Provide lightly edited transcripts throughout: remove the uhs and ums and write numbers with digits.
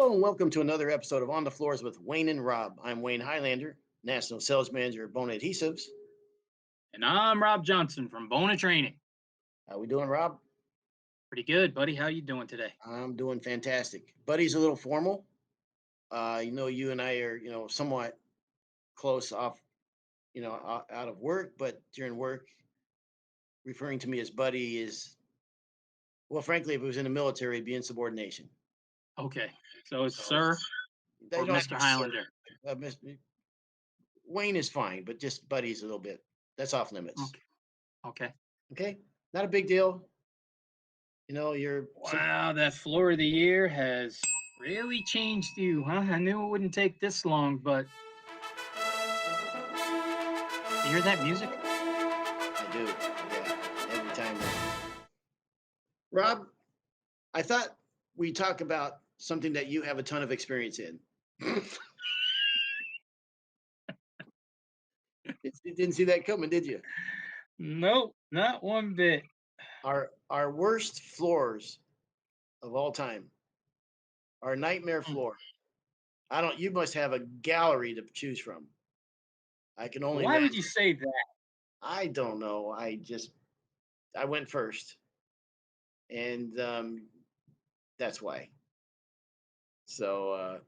Hello and welcome to another episode of On the Floors with Wayne and Rob. I'm Wayne Highlander, National Sales Manager at Bona Adhesives. And I'm Rob Johnson from Bona Training. How we doing, Rob? Pretty good, buddy. How you doing today? I'm doing fantastic. Buddy's a little formal. You and I are, somewhat close off, out of work, but during work, referring to me as buddy is, well, frankly, if it was in the military, it'd be insubordination. Okay. So it's sir They or don't have to Mr. be sir. Highlander. Wayne is fine, but just buddy's a little bit, that's off limits. Okay. Okay. Okay. Not a big deal. You're Wow, that floor of the year has really changed you, huh? I knew it wouldn't take this long, but you hear that music? I do. Yeah. Every time. Rob, I thought we'd talk about something that you have a ton of experience in. You didn't see that coming, did you? Nope, not one bit. Our worst floors of all time. Our nightmare floor. You must have a gallery to choose from. I can only Why would imagine. you say that? I don't know. I went first. And that's why. So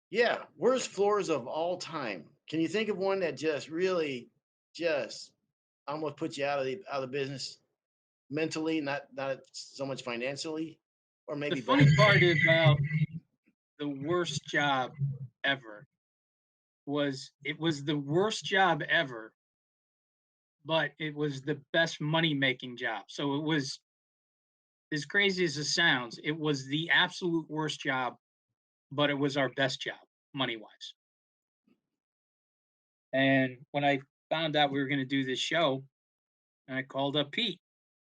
yeah, worst floors of all time. Can you think of one that just really just almost put you out of the business mentally, not so much financially, or maybe The funny both? part about the worst job ever was it was the worst job ever, but it was the best money making job. So it was, as crazy as it sounds, it was the absolute worst job, but it was our best job money wise. And when I found out we were going to do this show, I called up Pete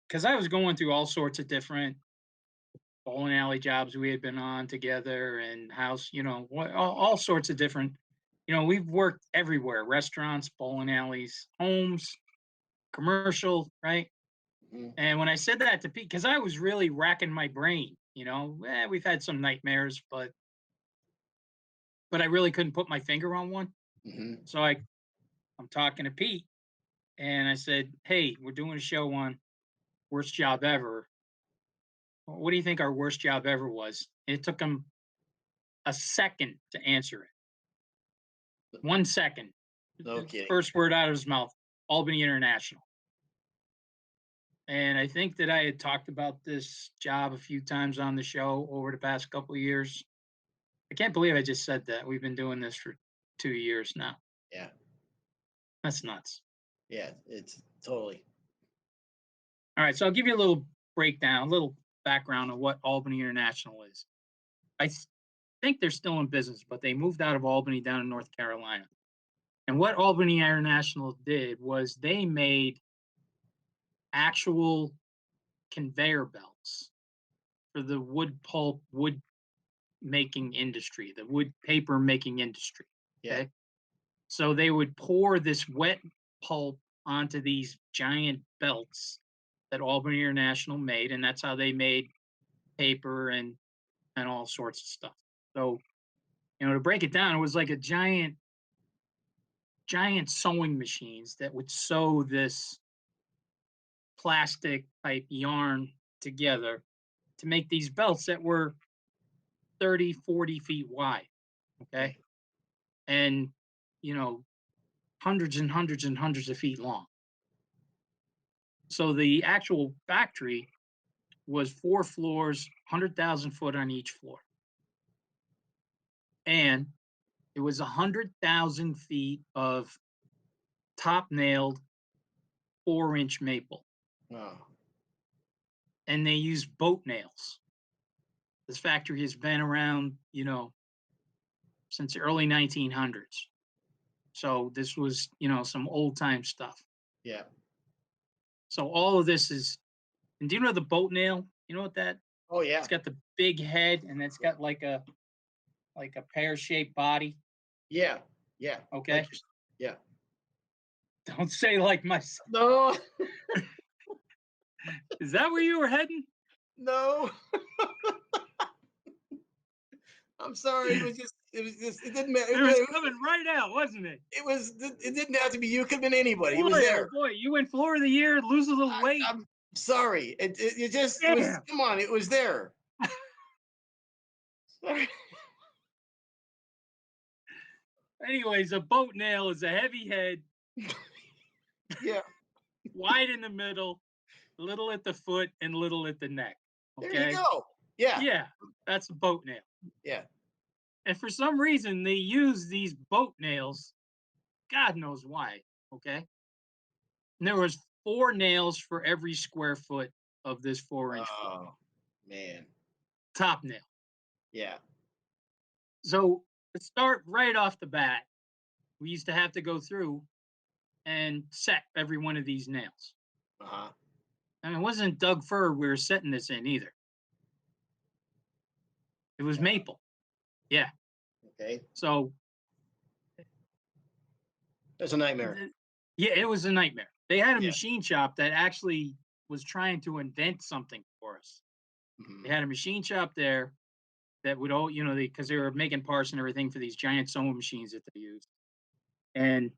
because I was going through all sorts of different bowling alley jobs we had been on together and house, all sorts of different. We've worked everywhere: restaurants, bowling alleys, homes, commercial, right? Mhm. And when I said that to Pete, because I was really racking my brain, we've had some nightmares, but I really couldn't put my finger on one. Mhm. So I'm talking to Pete, and I said, "Hey, we're doing a show on worst job ever. What do you think our worst job ever was?" It took him a second to answer it. 1 second. No The kidding. first word out of his mouth: Albany International. And I think that I had talked about this job a few times on the show over the past couple of years. I can't believe I just said that. We've been doing this for 2 years now. Yeah. That's nuts. Yeah. It's totally. All right, so I'll give you a little breakdown, a little background on what Albany International is. I think they're still in business, but they moved out of Albany down in North Carolina. And what Albany International did was they made actual conveyor belts for the wood pulp, wood making industry, the wood paper making industry. Yeah. Okay. So they would pour this wet pulp onto these giant belts that Albany International made, and that's how they made paper and all sorts of stuff. So, to break it down, it was like a giant sewing machines that would sew this plastic type yarn together to make these belts that were 30, 40 feet wide. Okay. And, hundreds and hundreds and hundreds of feet long. So the actual factory was 4 floors, 100,000 foot on each floor. And it was 100,000 feet of top nailed 4-inch maple. Oh. And they used boat nails. This factory has been around, since the early 1900s. So this was, some old time stuff. Yeah. So all of this is, and do you know the boat nail? You know what that? Oh yeah. It's got the big head and it's got like a pear-shaped body. Yeah. Yeah. Okay. Yeah. Don't say like my. No. Is that where you were heading? No. I'm sorry. It was just it didn't matter. It was coming right out, wasn't it? It didn't have to be you. It could have been anybody. It was Boy, oh there. boy, you win floor of the year, lose a little weight. I'm sorry. It was, Damn. come on. It was there. Sorry. Anyways, a boat nail is a heavy head, Yeah. wide in the middle, little at the foot, and little at the neck. There you Okay. go. Yeah. Yeah, that's a boat nail. Yeah. And for some reason, they use these boat nails. God knows why. Okay. And there was 4 nails for every square foot of this 4-inch foot. Oh man. Top nail. Yeah. So to start right off the bat, we used to have to go through and set every one of these nails. Uh-huh. And it wasn't Doug fir we were setting this in either. It was Yeah. maple. Yeah. Okay. So That's a nightmare. yeah, it was a nightmare. They had a Yeah. machine shop that actually was trying to invent something for us. They Mhm. had a machine shop there that would all, because they were making parts and everything for these giant sewing machines that they used. And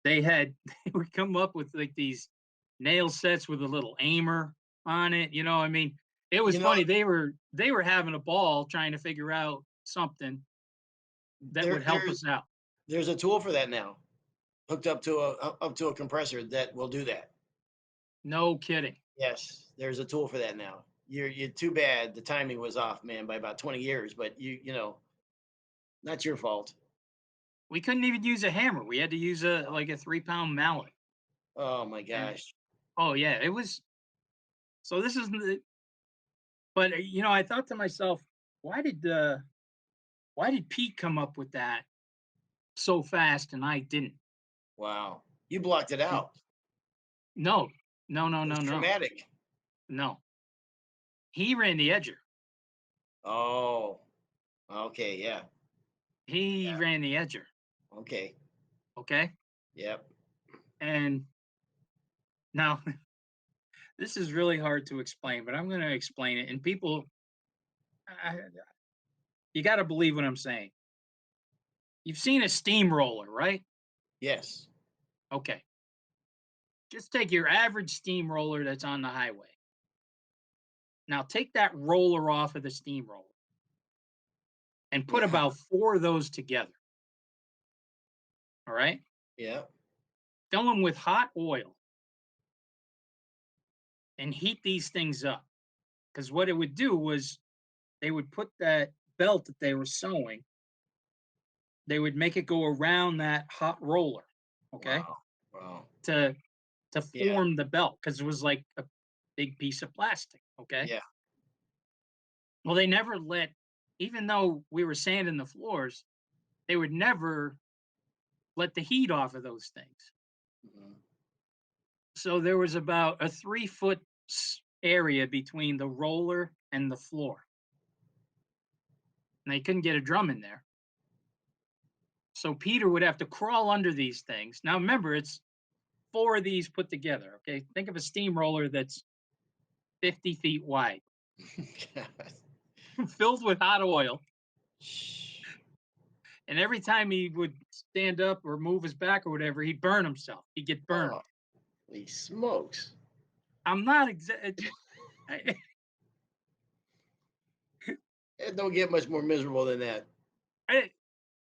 they would come up with like these nail sets with a little aimer on it. I mean, it was You know, funny. They were having a ball trying to figure out something that there would help there's us out. there's a tool for that now. Hooked up to a compressor that will do that. No kidding. Yes, there's a tool for that now. You're too bad the timing was off, man, by about 20 years, but not your fault. We couldn't even use a hammer. We had to use a 3-pound mallet. Oh my And gosh. oh yeah, it was. So this is but I thought to myself, why did Pete come up with that so fast and I didn't? Wow. You blocked it out. No, no, no, It was no, no, traumatic. no. He ran the edger. Oh, okay, yeah. He Yeah. ran the edger. Okay. Okay. Yep. And now this is really hard to explain, but I'm going to explain it. And people, I, you got to believe what I'm saying. You've seen a steamroller, right? Yes. Okay. Just take your average steamroller that's on the highway. Now take that roller off of the steamroller and put Yeah. about 4 of those together. All right. Yeah. Fill them with hot oil and heat these things up. Because what it would do was they would put that belt that they were sewing, they would make it go around that hot roller, okay, Wow. Wow. to Yeah. form the belt because it was like a big piece of plastic, okay. Yeah. Well, they never even though we were sanding the floors, they would never let the heat off of those things. Mhm. So there was about a 3-foot area between the roller and the floor. And they couldn't get a drum in there. So Peter would have to crawl under these things. Now remember, it's 4 of these put together. Okay. Think of a steamroller that's 50 feet wide, God. filled with hot oil. Shh. And every time he would stand up or move his back or whatever, he'd burn himself. He'd get burned. Oh, holy smokes. I'm not exact. It don't get much more miserable than that.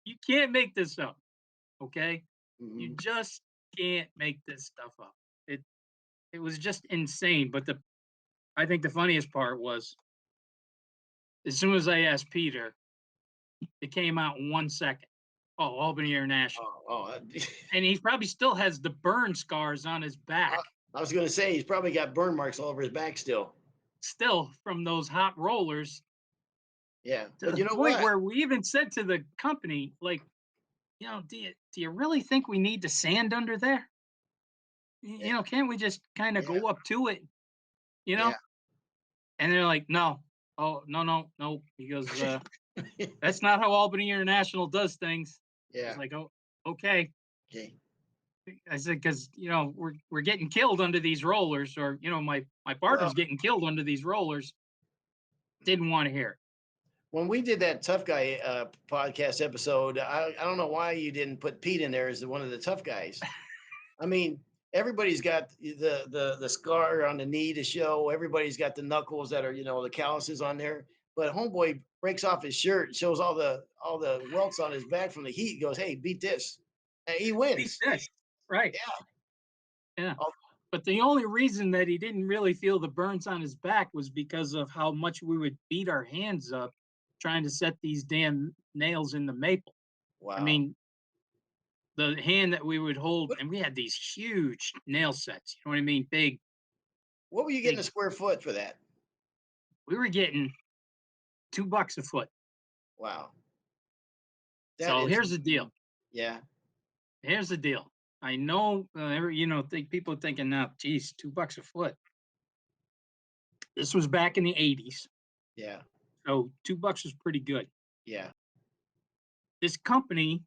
You can't make this up. Okay. You Mhm. just can't make this stuff up. It was just insane. But I think the funniest part was as soon as I asked Peter, it came out in 1 second. Oh, Albany International. Oh, And he probably still has the burn scars on his I, back, I was going to say he's probably got burn marks all over his back still. still from those hot rollers, Yeah, to but the you know point what? where we even said to the company, like, do you really think we need to sand under there? Can't we just kind of Yeah, go up to it? You know? yeah, And they're like, no. Oh, no, no, no. He goes, that's not how Albany International does things. I was yeah. like, oh, okay. Okay. I said, because we're getting killed under these rollers, or my Well, partner's getting killed under these rollers. Didn't want to hear it. when we did that tough guy podcast episode, I don't know why you didn't put Pete in there as one of the tough guys. I mean, everybody's got the scar on the knee to show. Everybody's got the knuckles that are, the calluses on there. But homeboy breaks off his shirt and shows all the welts on his back from the heat. Goes, "Hey, beat this," and he Beat wins. this. Right. Yeah. Yeah. Oh, But the only reason that he didn't really feel the burns on his back was because of how much we would beat our hands up trying to set these damn nails in the maple. I wow. mean, the hand that we would hold, What and we had these huge nail sets. You know what I mean? Big, what were you getting a big. square foot for that? We were getting $2 a foot. Wow. That So is, here's the deal. yeah, Here's the deal. I know, think people thinking now, geez, $2 a foot. This was back in the '80s, yeah, so $2 was pretty good. yeah. This company,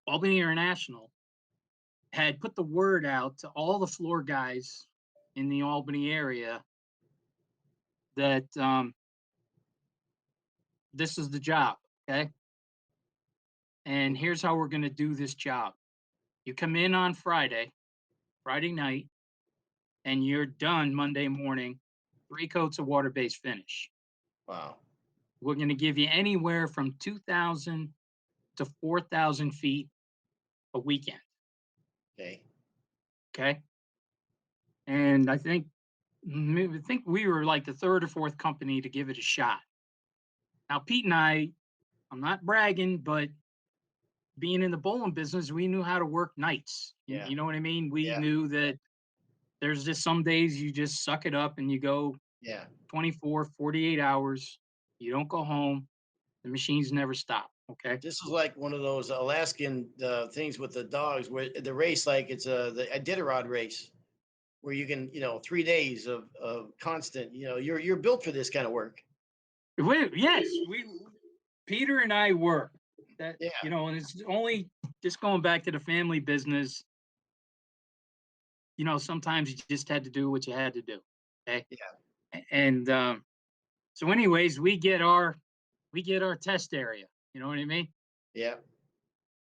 Albany International, had put the word out to all the floor guys in the Albany area that this is the job, okay? And here's how we're going to do this job. You come in on Friday night, and you're done Monday morning, 3 coats of water-based finish. Wow. We're going to give you anywhere from 2,000 to 4,000 feet a weekend, Okay. okay? And I think we were like the third or fourth company to give it a shot. Now, Pete and I'm not bragging, but being in the bowling business, we knew how to work nights. You, Yeah. you know what I mean? We Yeah. knew that there's just some days you just suck it up and you go Yeah. 24, 48 hours. You don't go home. The machines never stop. Okay. This is like one of those Alaskan things with the dogs, where the race, like it's the Iditarod race, where you can, 3 days of constant. You're built for this kind of work. Yes, Peter and I were that, Yeah. and it's only just going back to the family business. Sometimes you just had to do what you had to do. Okay. Yeah. And so, anyways, we get our test area. You know what I mean? Yeah.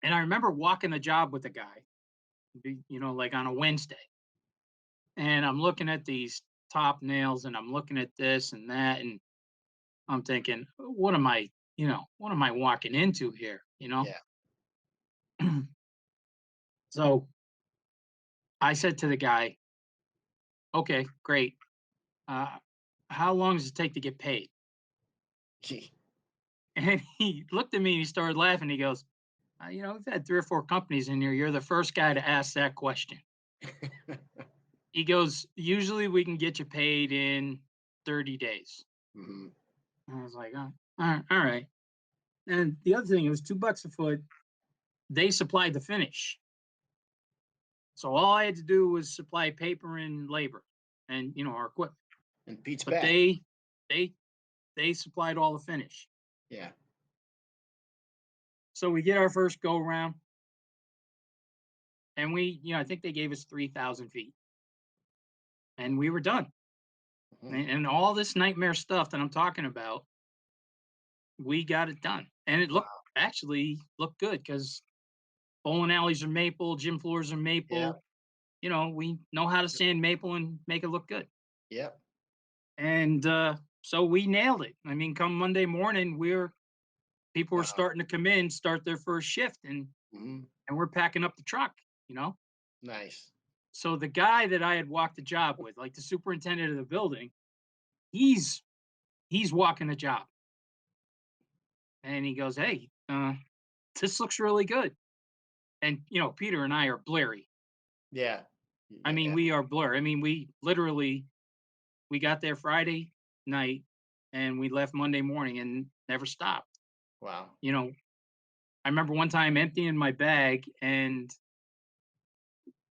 And I remember walking the job with a guy, like on a Wednesday, and I'm looking at these top nails, and I'm looking at this and that, and I'm thinking, what am I walking into here? Yeah. So I said to the guy, okay, great. Uh, how long does it take to get paid? And he looked at me and he started laughing. He goes, we've had 3 or 4 companies in here. You're the first guy to ask that question. He goes, usually we can get you paid in 30 days. Hmm. I was like, all right. And the other thing, it was $2 a foot. They supplied the finish. So all I had to do was supply paper and labor and, our equipment. And Pete's But back. they supplied all the finish. Yeah. So we get our first go around, and I think they gave us 3,000 feet, and we were done. Mhm. And all this nightmare stuff that I'm talking about, we got it done, and it Wow. actually looked good because bowling alleys are maple, gym floors are Yeah. maple. We know how to sand maple and make it look good. Yep. And so we nailed it. I mean, come Monday morning, people were Wow. starting to come in, start their first shift, and Hmm. we're packing up the truck. Nice. So the guy that I had walked the job with, like the superintendent of the building, he's walking the job, and he goes, "Hey, this looks really good." And Peter and I are blurry. Yeah. I mean, Yeah. we are blurry. I mean, we got there Friday night, and we left Monday morning, and never stopped. Wow. I remember one time emptying my bag and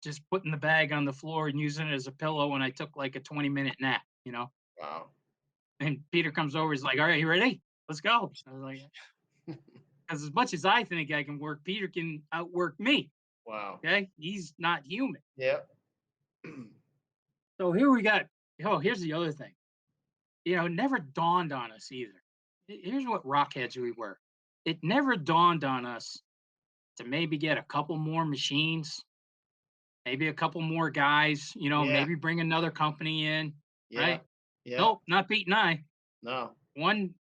just putting the bag on the floor and using it as a pillow, and I took like a 20-minute nap. Wow. And Peter comes over, he's like, "All right, you ready? Let's go." I was like, because as much as I think I can work, Peter can outwork me. Wow. Okay, he's not human. Yep. So here we got. Oh, here's the other thing. It never dawned on us either. here's what rockheads we were. It never dawned on us to maybe get a couple more machines, maybe a couple more guys, Yeah, maybe bring another company in, yeah, right? yeah. Nope, not Pete and I. No. One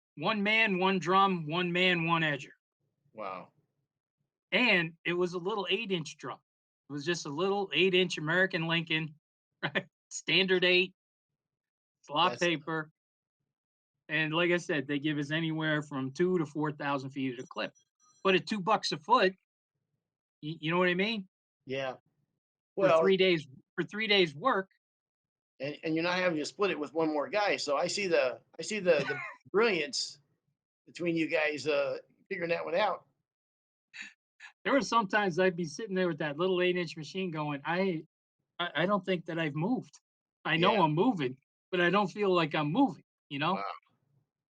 man, one drum, one man, one edger. Wow. And it was a little 8-inch drum. It was just a little 8-inch American Lincoln, right? Standard 8, slot That's paper. And like I said, they give us anywhere from 2 to 4,000 feet at a clip. But at $2 a foot, you know what I mean? yeah. For Well, 3 days, for 3 days work. and you're not having to split it with one more guy. So I see the brilliance between you guys figuring that one out. There were sometimes I'd be sitting there with that little 8-inch machine going, I don't think that I've moved. I Yeah. know I'm moving, but I don't feel like I'm moving, you know? Wow.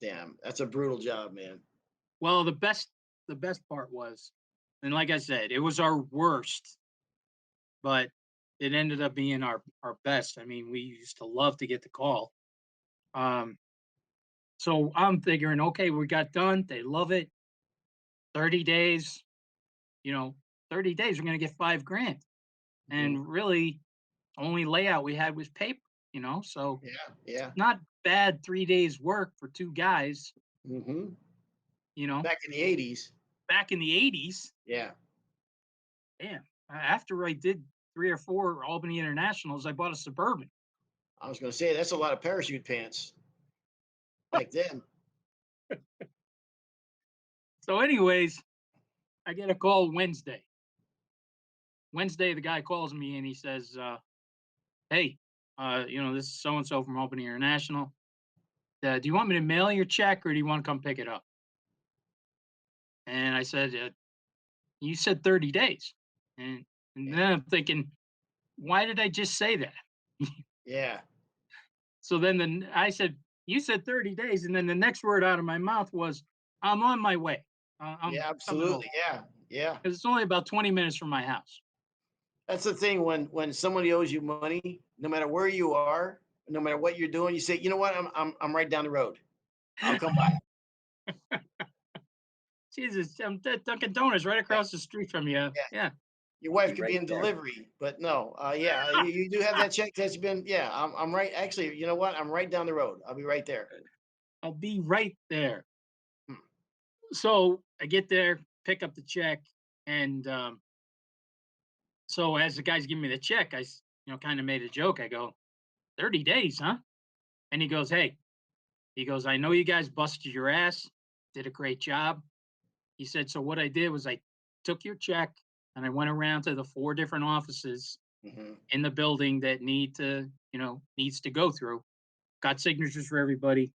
Damn. That's a brutal job, man. Well, the best part was, and like I said, it was our worst, but it ended up being our best. I mean, we used to love to get the call. Um, so I'm figuring, okay, we got done. They love it. 30 days, you know, 30 days, we're gonna get 5 grand. Hmm. And really only layout we had was paper, so Yeah. Yeah. not bad 3 days work for two guys, Hmm. you know, Back in the '80s. back in the 80s. Yeah. Damn. After I did 3 or 4 Albany Internationals, I bought a Suburban. I was going to say that's a lot of parachute pants back then. So, anyways, I get a call Wednesday. Wednesday, the guy calls me and he says, "Hey, this is so and so from Albany International. Do you want me to mail your check or do you want to come pick it up?" And I said, "You said 30 days." And Yeah. then I'm thinking, why did I just say that? Yeah. So then I said, "You said 30 days." And then the next word out of my mouth was, "I'm on my way. I'm Yeah. coming over Absolutely. Yeah. Yeah. because it's only about 20 minutes from my house." That's the thing when somebody owes you money, no matter where you are, no matter what you're doing, you say, you know what, I'm right down the road. I'll come by. Jesus, I'm at Dunkin' Donuts right Yeah. across the street from you. Yeah. Yeah, Your wife be could be right in there. delivery, but no, yeah, you do have that check that's been, yeah, I'm right. Actually, you know what? I'm right down the road. I'll be right there. I'll be right there. Hmm. So I get there, pick up the check, and so as the guy's giving me the check, kind of made a joke. I go, 30 days, huh? And he goes, "Hey," he goes, "I know you guys busted your ass, did a great job." He said, "So what I did was I took your check and I went around to the 4 different offices Hmm. in the building that needs to go through, got signatures for everybody.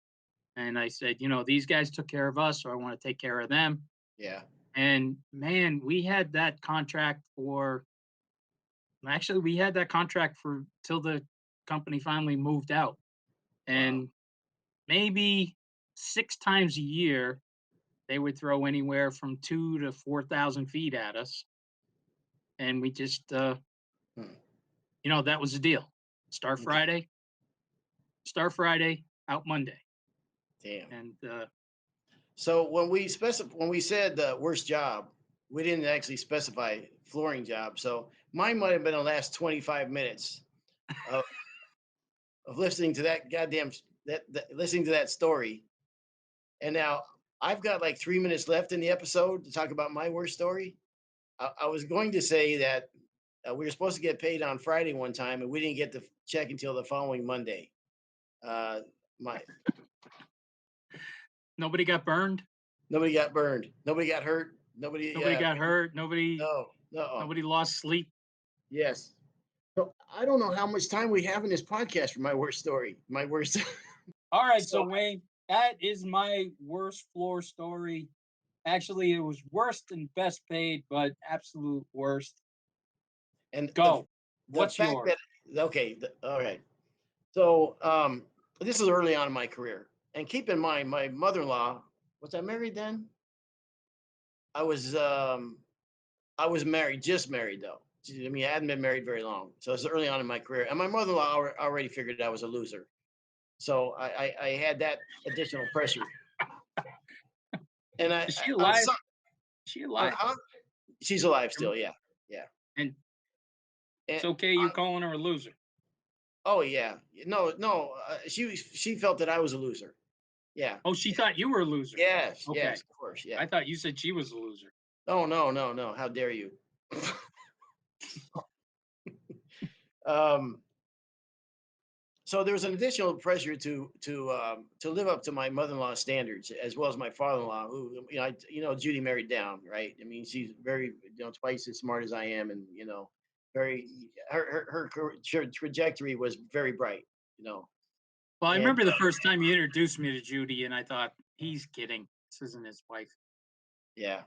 And I said, these guys took care of us, so I want to take care of them." Yeah. And man, we had that contract for actually, we had that contract for till the company finally moved out. Wow. And maybe 6 times a year, they would throw anywhere from 2 to 4,000 feet at us. And we just, Hmm. that was the deal. Start Okay. Friday, start Friday, out Monday. Damn. And So when we said the worst job, we didn't actually specify flooring job. So mine might have been the last 25 minutes of, of listening to that goddamn listening to that story. And now I've got like 3 minutes left in the episode to talk about my worst story. I was going to say that we were supposed to get paid on Friday one time, and we didn't get the check until the following Monday. Uh, my nobody got burned, Nobody got burned. Nobody got hurt. Nobody. nobody got hurt, nobody No. No. nobody lost sleep. Yes. So I don't know how much time we have in this podcast for my worst story. My worst. All right, So so Wayne, that is my worst floor story. Actually, it was worse than best paid, but absolute worst. and Go. the What's fact that yours? okay, all right. So this is early on in my career, and keep in mind, my mother-in-law, was I married then? I was um I was married, just married though. I mean, I hadn't been married very long, so it's early on in my career, and my mother-in-law already figured I was a loser. So I had that additional pressure. And Is she I'm alive? sorry. Is she alive? Huh? She's alive Um, still. Yeah, yeah. And And, it's okay you calling her a loser. oh yeah, no, no. She felt that I was a loser. Yeah. Oh, she thought you were a loser. Yes, Okay. yes, of course. Yeah. I thought you said she was a loser. Oh no, no, no. How dare you? um, so there was an additional pressure to live up to my mother-in-law's standards as well as my father-in-law, who Judy married down, right? I mean, she's very twice as smart as I am, and very her trajectory was very bright, you know, Well, I and remember the first time you introduced me to Judy, and I thought, he's kidding. This isn't his wife. yeah,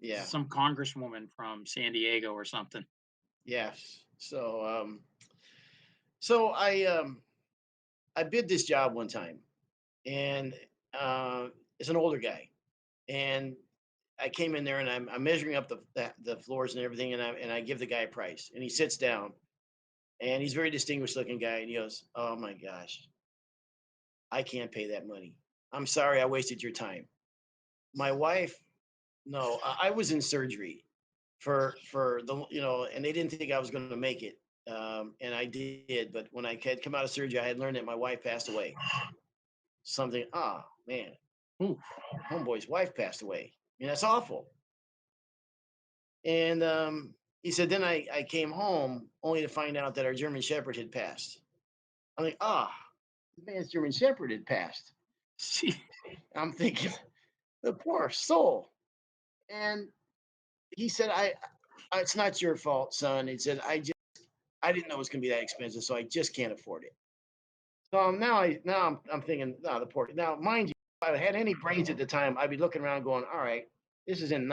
This yeah, is some congresswoman from San Diego or something. yes. So I bid this job one time, and it's an older guy, and I came in there and I'm measuring up the floors and everything, and I give the guy a price, and he sits down, and he's a very distinguished looking guy, and he goes, "Oh my gosh, I can't pay that money. I'm sorry, I wasted your time." My wife, no, I was in surgery for and they didn't think I was going to make it, and I did. But when I had come out of surgery, I had learned that my wife passed away. Something, man, Ooh. homeboy's wife passed away. That's awful. And he said, then I came home only to find out that our German Shepherd had passed. I'm like, the man's German Shepherd had passed. She, I'm thinking, the poor soul. And he said, it's not your fault, son. He said, I didn't know it was going to be that expensive, so I just can't afford it. So I'm thinking, no, the poor. Now, mind you, if I had any brains at the time, I'd be looking around going, all right, this is in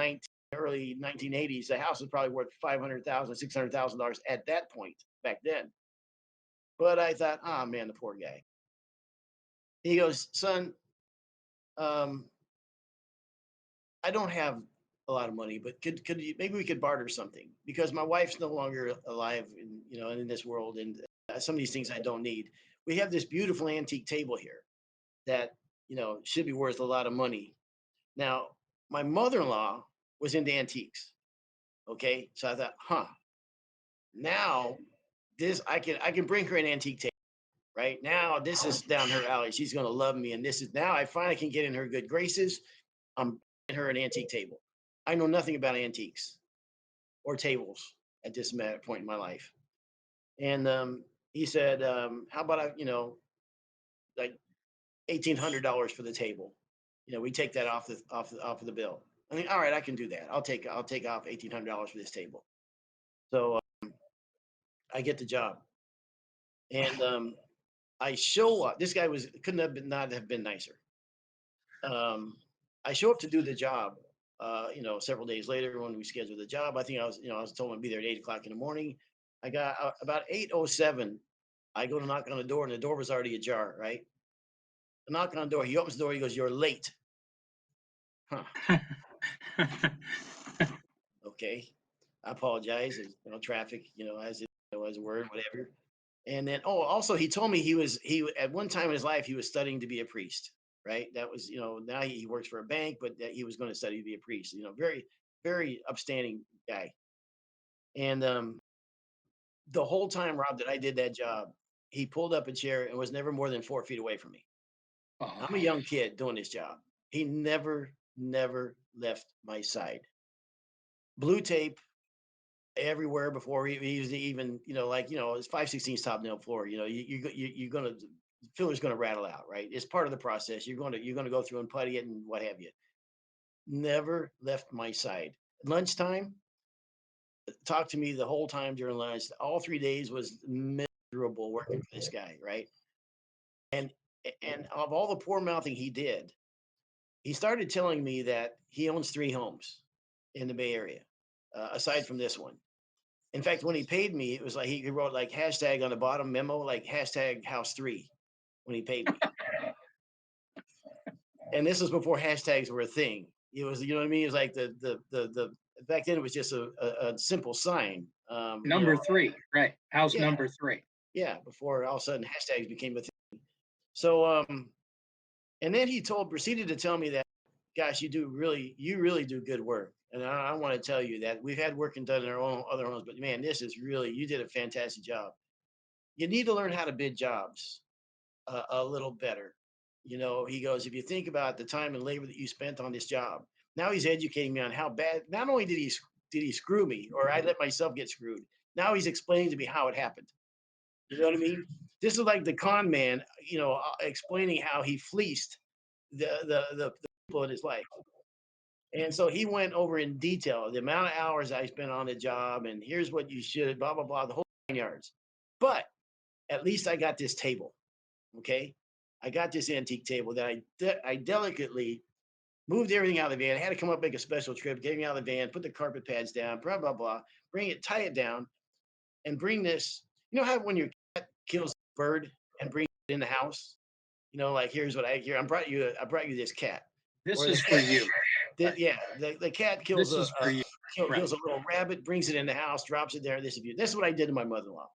early 1980s. The house was probably worth $500,000, $600,000 at that point back then. But I thought, man, the poor guy. He goes, son, um, I don't have a lot of money, but could you, maybe we could barter something because my wife's no longer alive in this world, and some of these things I don't need. We have this beautiful antique table here that should be worth a lot of money. Now, my mother-in-law was into antiques. Okay, so I thought, now this I can bring her an antique table. Right now, this is down her alley. She's going to love me, and this is now I finally can get in her good graces. I'm bringing her an antique table. I know nothing about antiques or tables at this point in my life. And he said, "How about like $1,800 for the table? We take that off of the bill." I mean, all right, I can do that. I'll take off $1,800 for this table. So I get the job, and I show up. This guy was couldn't have been not have been nicer. Um, I show up to do the job. Several days later when we scheduled the job, I think I was told I'd be there at 8 o'clock in the morning. I got about 8:07. I go to knock on the door, and the door was already ajar. Right, I knock on the door. He opens the door. He goes, "You're late." Huh. Okay. I apologize. Traffic. As a word, whatever. And then, also he told me he at one time in his life he was studying to be a priest. Right. That was now he works for a bank, but that he was going to study to be a priest. Very very upstanding guy. And the whole time, Rob, that I did that job, he pulled up a chair and was never more than 4 feet away from me. I'm a oh, young kid doing this job. He never left my side. Blue tape everywhere before he was even it's 5/16 top nail floor. You're gonna the filler's gonna rattle out, right? It's part of the process. You're gonna go through and putty it and what have you. Never left my side. Lunchtime, talked to me the whole time during lunch. All 3 days was miserable working for this guy, right? And and of all the poor mouthing he did, he started telling me that he owns 3 homes in the Bay Area, aside from this one. In fact, when he paid me, it was like he wrote like hashtag on the bottom memo, like hashtag house 3 when he paid me. And this was before hashtags were a thing. It was, you know what I mean? It was like the back then it was just a simple sign. number three, right? House Yeah, number three. yeah. Before all of a sudden hashtags became a thing. So, and then he proceeded to tell me that gosh, you really do good work. And I want to tell you that we've had work and done in our own other homes, but man, this is really, you did a fantastic job. You need to learn how to bid jobs a little better. You know, he goes, if you think about the time and labor that you spent on this job, now he's educating me on how bad, not only did he screw me or I let myself get screwed, now he's explaining to me how it happened. You know what I mean? This is like the con man, explaining how he fleeced the people in his life. And so he went over in detail the amount of hours I spent on the job, and here's what you should, blah, blah, blah, the whole 9 yards. But at least I got this table. Okay. I got this antique table that I delicately moved everything out of the van. I had to come up, make a special trip, get me out of the van, put the carpet pads down, blah, blah, blah, bring it, tie it down, and bring this. You know how when your cat kills a bird and brings it in the house? Like here's what I here. I brought you this cat. This Or the is for cat, you. yeah, the cat kills This is for you. Right. kills a little rabbit, brings it in the house, drops it there. This is what I did to my mother-in-law.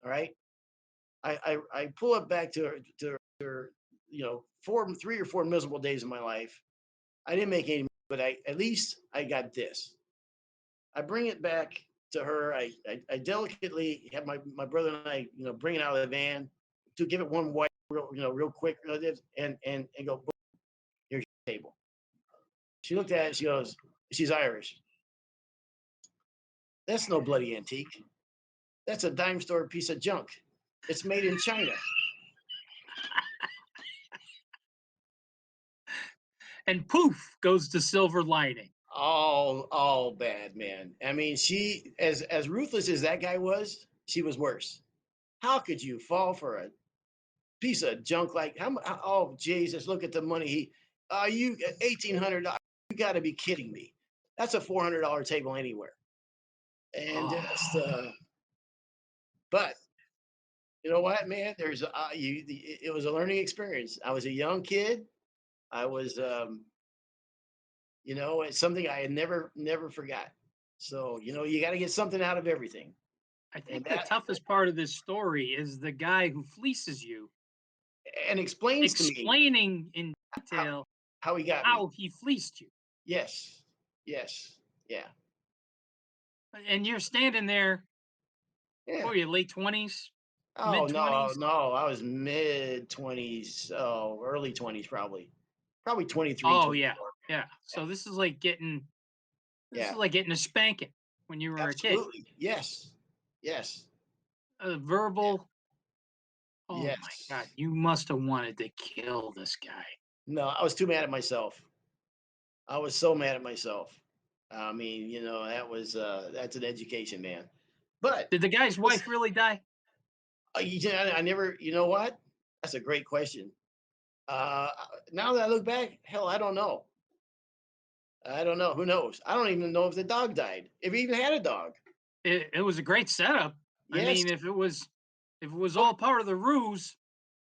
All right. I pull it back to her, 3 or 4 miserable days of my life. I didn't make any, but at least I got this. I bring it back to her. I delicately have my brother and I, bring it out of the van to give it one wipe, real quick, and go, boom, here's your table. She looked at it. She goes, she's Irish. That's no bloody antique. That's a dime store piece of junk. It's made in China. And poof goes the silver lining. All bad, man. I mean, she as ruthless as that guy was, she was worse. How could you fall for a piece of junk like oh Jesus, look at the money you $1,800. You got to be kidding me. That's a $400 table anywhere. And but you know what, man? It was a learning experience. I was a young kid. I was it's something I had never forgot. So, you got to get something out of everything. I And think the that toughest part of this story is the guy who fleeces you and explains to me explaining in how, detail how he got me. how he fleeced you. Yes. Yes. Yeah. And you're standing there, Yeah. what were you, late 20s, Oh, mid no, 20s? no. I was mid 20s, early 20s, probably. Probably 23, Oh, yeah. 24. Yeah. So this is Yeah. like getting a spanking when you were a kid. Absolutely. Yes. Yes. Yeah. Verbal. Oh my God. Yes. You must have wanted to kill this guy. No, I was too mad at myself. I was so mad at myself. I mean, that's an education, man. But Did the guy's listen, wife really die? I never, you know what? That's a great question. Uh, Now that I look back, hell, I don't know. I don't know. Who knows? I don't even know if the dog died. If he even had a dog. It was a great setup. I Yes. mean, if it was Oh, all part of the ruse.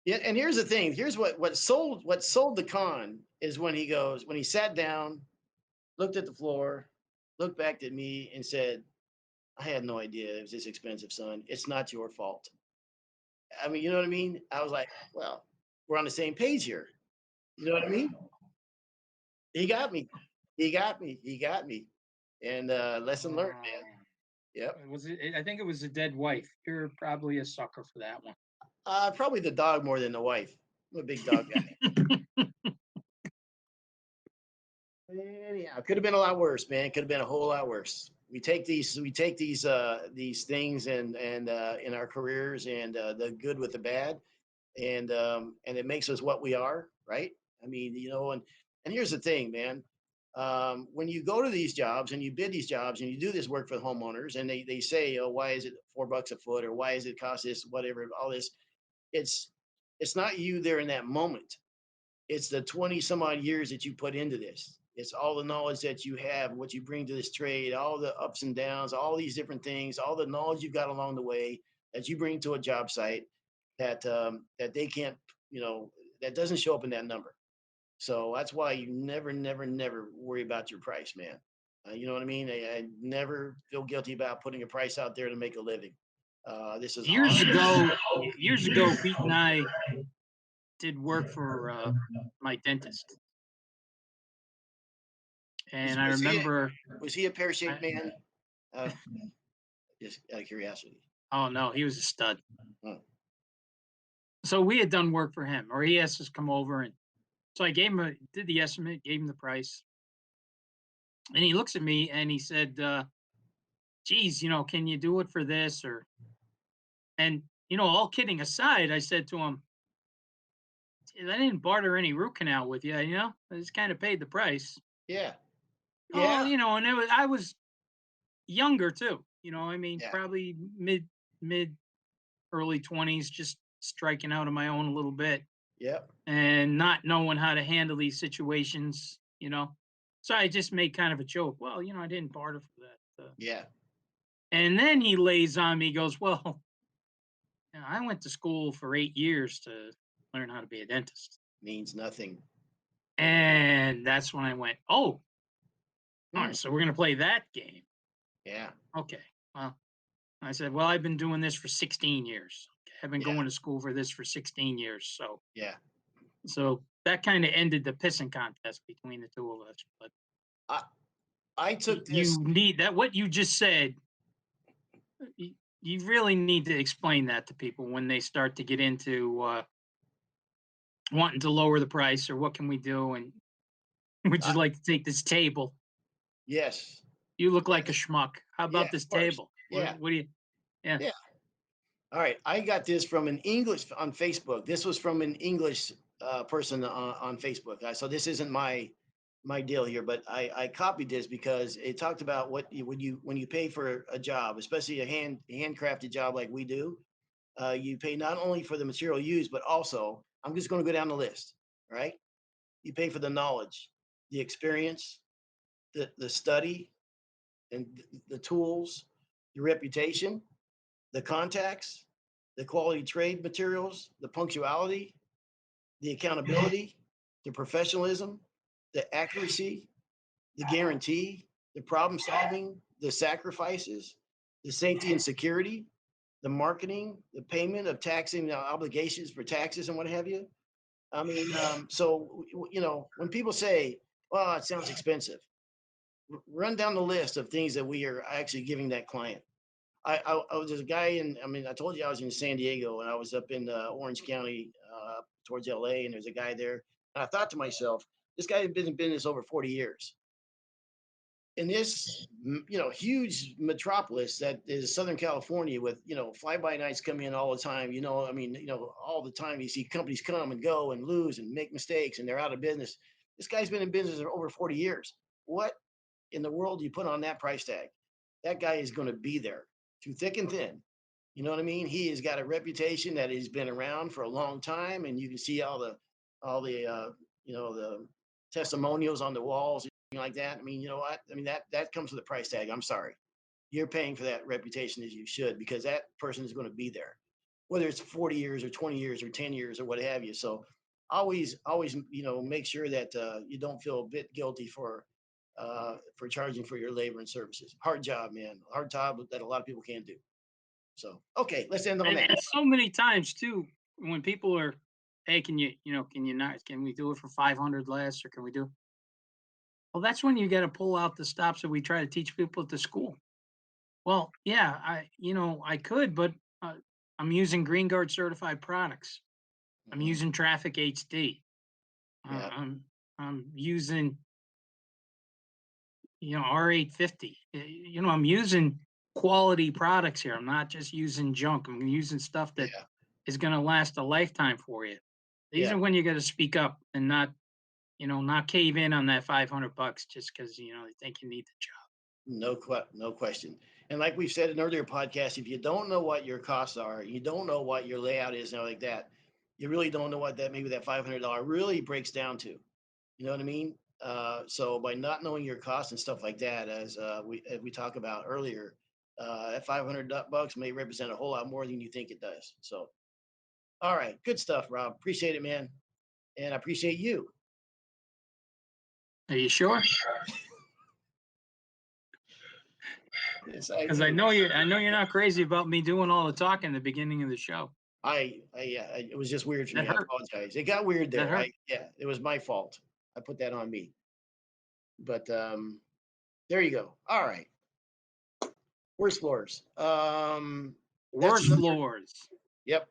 yeah. And here's the thing. Here's what sold the con is when he sat down, looked at the floor, looked back at me, and said, "I had no idea it was this expensive, son. It's not your fault." I mean, you know what I mean? I was like, "Well, we're on the same page here." You know what I mean? He got me. He got me. He got me. And lesson learned, man. Yep. Was it? I think it was a dead wife. You're probably a sucker for that one. Probably the dog more than the wife. I'm a big dog guy. Anyhow, could have been a lot worse, man. Could have been a whole lot worse. We take these things and in our careers and the good with the bad, and it makes us what we are, right? I mean, and here's the thing, man. When you go to these jobs and you bid these jobs and you do this work for the homeowners, and they say, oh, why is it $4 a foot, or why is it cost this, whatever, all this, it's it's not you there in that moment. It's the 20 some odd years that you put into this. It's all the knowledge that you have, what you bring to this trade, all the ups and downs, all these different things, all the knowledge you've got along the way that you bring to a job site that they can't, that doesn't show up in that number. So that's why you never, never, never worry about your price, man. You know what I mean? I never feel guilty about putting a price out there to make a living. This is years hard. ago, years ago, Pete and I, did work for my dentist, And I was he a, remember, was he a pear shaped I, man? Uh, just out of curiosity. oh no, he was a stud. Oh, So we had done work for him, or he asked us to come over, and so I gave him did the estimate, gave him the price, and he looks at me and he said, "Geez, can you do it for this?" Or and all kidding aside, I said to him, "I didn't barter any root canal with you, I just kind of paid the price." yeah, Oh, yeah, and I was younger too. yeah, Probably mid early 20s, just striking out on my own a little bit yep, and not knowing how to handle these situations. So I just made kind of a joke. Well, I didn't barter for that. yeah. And then he lays on me, goes, "Well, I went to school for 8 years to learn how to be a dentist." Means nothing. And that's when I went, "Oh, all Hmm, right, so we're going to play that game." yeah, Okay. Well, I said, "Well, I've been doing this for 16 years. Okay, I've been yeah, going to school for this for 16 years." yeah. So that kind of ended the pissing contest between the two of us. But I I took you this. need that, what you just said, you really need to explain that to people when they start to get into wanting to lower the price, or what can we do? And would you I, like to take this table? yes, You look like a yes, schmuck. How yeah, about this of course, table? yeah, What do you, yeah. yeah. All right, I got this from an English on Facebook. This was from an English person on Facebook. So this isn't my deal here, but I copied this because it talked about what when you pay for a job, especially a handcrafted job like we do. You pay not only for the material used, but also I'm just going to go down the list. Right? You pay for the knowledge, the experience, the study, and the tools, the reputation, the contacts, the quality trade materials, the punctuality, the accountability, the professionalism, the accuracy, the guarantee, the problem solving, the sacrifices, the safety and security, the marketing, the payment of taxing obligations for taxes and what have you. I mean, so when people say, "Well, it sounds expensive," run down the list of things that we are actually giving that client. I was a guy in. I mean, I told you I was in San Diego, and I was up in Orange County towards LA, and there's a guy there. And I thought to myself, this guy has been in business over 40 years. In this, huge metropolis that is Southern California, with fly by nights coming in all the time. I mean, all the time you see companies come and go and lose and make mistakes, and they're out of business. This guy's been in business for over 40 years. What in the world do you put on that price tag? That guy is going to be there through thick and thin. You know what I mean? He has got a reputation that has been around for a long time, and you can see all the testimonials on the walls and like that. I mean, you know what? I mean that comes with a price tag. I'm sorry, you're paying for that reputation as you should, because that person is going to be there, whether it's 40 years or 20 years or 10 years or what have you. So always make sure that you don't feel a bit guilty for charging for your labor and services. Hard job, man. Hard job that a lot of people can't do. So, okay, let's end on And that. so many times too, when people are, "Hey, can we do it for 500 less, or can we do?" Well, that's when you got to pull out the stops that we try to teach people at the school. Well, yeah, I could, but I'm using Green Guard certified products. I'm Mhm. using Traffic HD. Yeah, I'm using, R850. I'm using quality products here. I'm not just using junk. I'm using stuff that yeah, is going to last a lifetime for you. These yeah. are when you got to speak up and not cave in on that $500 just because they think you need the job. No question. And like we've said in earlier podcasts, if you don't know what your costs are, you don't know what your layout is, and all like that, you really don't know what that $500 really breaks down to. You know what I mean? So by not knowing your costs and stuff like that, as we talked about earlier, that $500 may represent a whole lot more than you think it does. So, all right, good stuff, Rob. Appreciate it, man, and I appreciate you. Are you sure? Yes, I Because I do. know you're not crazy about me doing all the talking in the beginning of the show. It was just weird for That me. I hurt. apologize. It got weird That there. hurt. Yeah, it was my fault. I put that on me. But there you go. All right. Worst floors. That's Worst another. floors. Yep.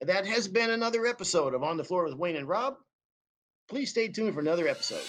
That has been another episode of On the Floor with Wayne and Rob. Please stay tuned for another episode.